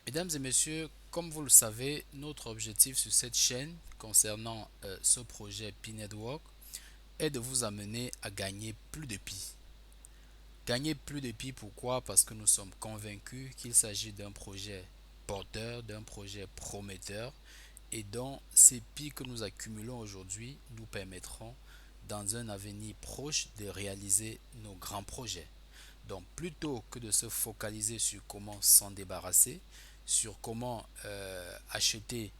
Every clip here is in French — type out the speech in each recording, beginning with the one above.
Mesdames et messieurs, comme vous le savez, notre objectif sur cette chaîne concernant ce projet Pi Network est de vous amener à gagner plus de pi. Gagner plus de pi, pourquoi? Parce que nous sommes convaincus qu'il s'agit d'un projet porteur, d'un projet prometteur et dont ces pi que nous accumulons aujourd'hui nous permettront dans un avenir proche de réaliser nos grands projets. Donc plutôt que de se focaliser sur comment s'en débarrasser, sur comment acheter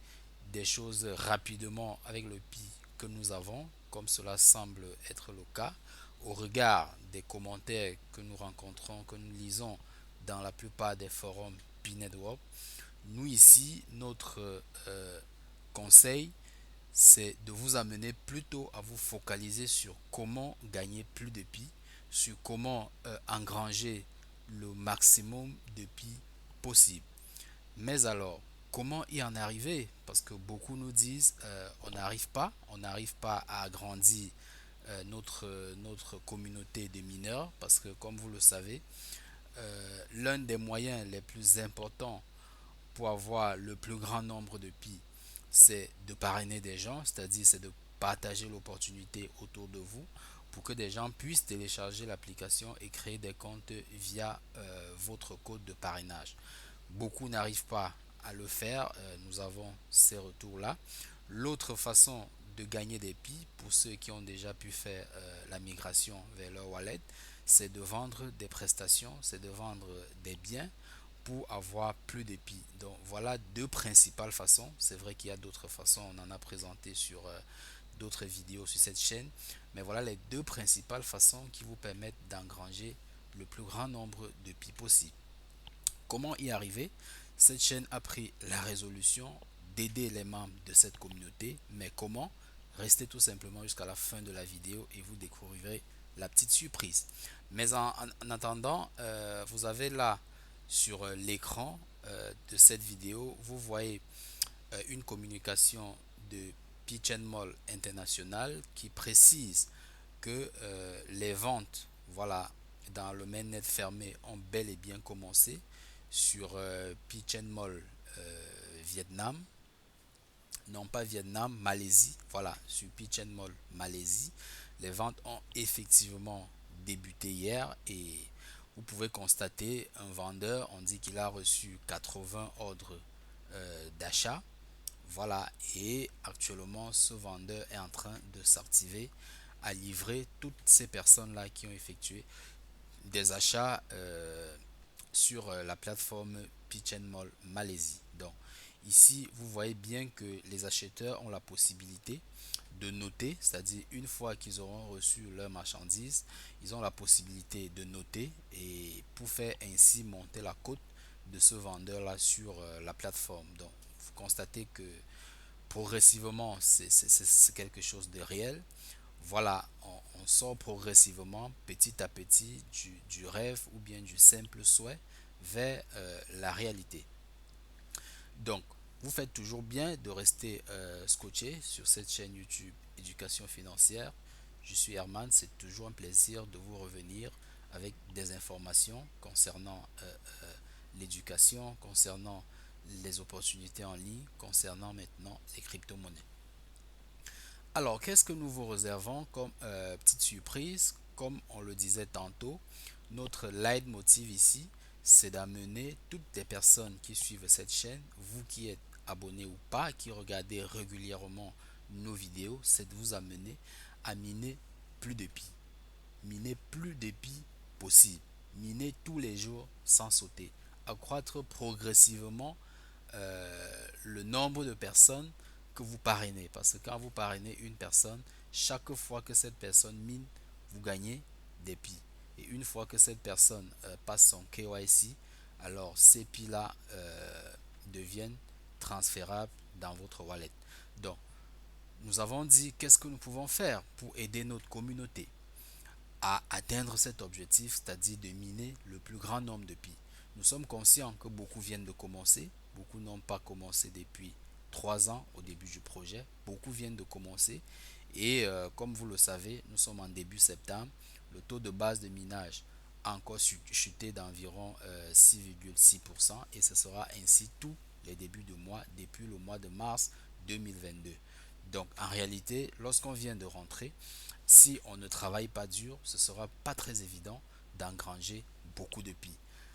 des choses rapidement avec le pi que nous avons, comme cela semble être le cas, au regard des commentaires que nous rencontrons, que nous lisons dans la plupart des forums Pi Network, nous ici, notre conseil, c'est de vous amener plutôt à vous focaliser sur comment gagner plus de pi, sur comment engranger le maximum de pi possible. Mais alors, comment y en arriver? Parce que beaucoup nous disent on n'arrive pas à agrandir notre communauté de mineurs, parce que comme vous le savez, l'un des moyens les plus importants pour avoir le plus grand nombre de pi, c'est de parrainer des gens, c'est-à-dire c'est de partager l'opportunité autour de vous pour que des gens puissent télécharger l'application et créer des comptes via votre code de parrainage. Beaucoup n'arrivent pas à le faire, nous avons ces retours-là. L'autre façon de gagner des pi pour ceux qui ont déjà pu faire la migration vers leur wallet, c'est de vendre des prestations, c'est de vendre des biens pour avoir plus de pi. Donc voilà deux principales façons. C'est vrai qu'il y a d'autres façons, on en a présenté sur d'autres vidéos sur cette chaîne, mais voilà les deux principales façons qui vous permettent d'engranger le plus grand nombre de pi possible. Comment y arriver? Cette chaîne a pris la résolution d'aider les membres de cette communauté, mais comment? Restez tout simplement jusqu'à la fin de la vidéo et vous découvrirez la petite surprise. Mais en attendant, vous avez là sur l'écran de cette vidéo, vous voyez une communication de Pitch Mall International qui précise que les ventes, voilà, dans le mainnet fermé ont bel et bien commencé sur Pitch Mall Vietnam, non pas Vietnam, Malaisie, voilà, sur Pitch Mall Malaisie. Les ventes ont effectivement débuté hier et vous pouvez constater un vendeur, on dit qu'il a reçu 80 ordres d'achat. Voilà, et actuellement ce vendeur est en train de s'activer à livrer toutes ces personnes-là qui ont effectué des achats sur la plateforme Pitch Mall Malaisie. Donc ici, vous voyez bien que les acheteurs ont la possibilité de noter, c'est-à-dire une fois qu'ils auront reçu leur marchandise, ils ont la possibilité de noter et pour faire ainsi monter la cote de ce vendeur-là sur la plateforme. Donc, vous constatez que progressivement, c'est quelque chose de réel. Voilà, on sort progressivement, petit à petit, du rêve ou bien du simple souhait vers la réalité. Donc, vous faites toujours bien de rester scotché sur cette chaîne YouTube Éducation financière. Je suis Herman, c'est toujours un plaisir de vous revenir avec des informations concernant l'éducation, concernant les opportunités en ligne, concernant maintenant les crypto-monnaies. Alors, qu'est-ce que nous vous réservons comme petite surprise? Comme on le disait tantôt, notre leitmotiv ici, c'est d'amener toutes les personnes qui suivent cette chaîne, vous qui êtes abonnés ou pas, qui regardez régulièrement nos vidéos, c'est de vous amener à miner plus de pi. Miner plus de pi possible. Miner tous les jours sans sauter. Accroître progressivement le nombre de personnes que vous parrainez. Parce que quand vous parrainez une personne, chaque fois que cette personne mine, vous gagnez des pi. Et une fois que cette personne passe son KYC, alors ces pi-là deviennent transférables dans votre wallet. Donc, nous avons dit qu'est-ce que nous pouvons faire pour aider notre communauté à atteindre cet objectif, c'est-à-dire de miner le plus grand nombre de pi. Nous sommes conscients que beaucoup viennent de commencer, beaucoup n'ont pas commencé depuis 3 ans au début du projet, beaucoup viennent de commencer et comme vous le savez, nous sommes en début septembre, le taux de base de minage a encore chuté d'environ 6,6% et ce sera ainsi tous les débuts de mois depuis le mois de mars 2022. Donc en réalité, lorsqu'on vient de rentrer, si on ne travaille pas dur, ce sera pas très évident d'engranger beaucoup de pi.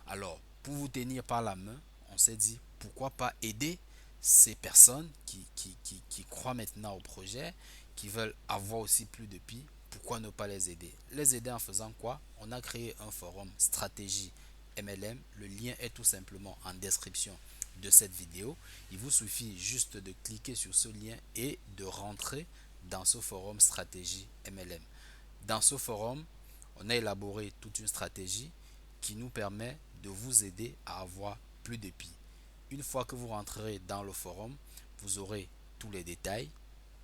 Alors, pour vous tenir par la main, on s'est dit pourquoi pas aider ces personnes qui croient maintenant au projet, qui veulent avoir aussi plus de pi. Pourquoi ne pas les aider? Les aider en faisant quoi? On a créé un forum stratégie MLM. Le lien est tout simplement en description de cette vidéo. Il vous suffit juste de cliquer sur ce lien et de rentrer dans ce forum stratégie MLM. Dans ce forum, on a élaboré toute une stratégie qui nous permet de vous aider à avoir plus de pi. Une fois que vous rentrerez dans le forum, vous aurez tous les détails.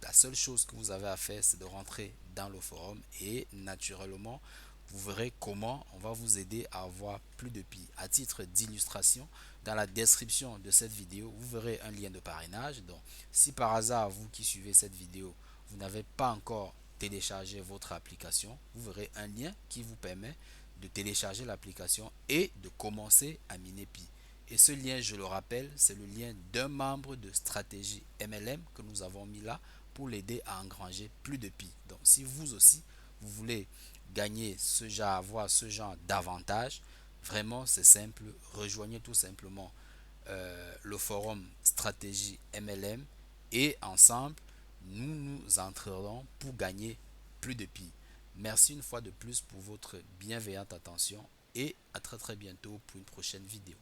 La seule chose que vous avez à faire, c'est de rentrer dans le forum et naturellement, vous verrez comment on va vous aider à avoir plus de pi. À titre d'illustration, dans la description de cette vidéo, vous verrez un lien de parrainage. Donc, si par hasard, vous qui suivez cette vidéo, vous n'avez pas encore téléchargé votre application, vous verrez un lien qui vous permet de télécharger l'application et de commencer à miner pi. Et ce lien, je le rappelle, c'est le lien d'un membre de stratégie MLM que nous avons mis là pour l'aider à engranger plus de pi. Donc, si vous aussi, vous voulez gagner ce genre, avoir ce genre d'avantages, vraiment, c'est simple. Rejoignez tout simplement le forum stratégie MLM et ensemble, nous nous entrerons pour gagner plus de pi. Merci une fois de plus pour votre bienveillante attention et à très très bientôt pour une prochaine vidéo.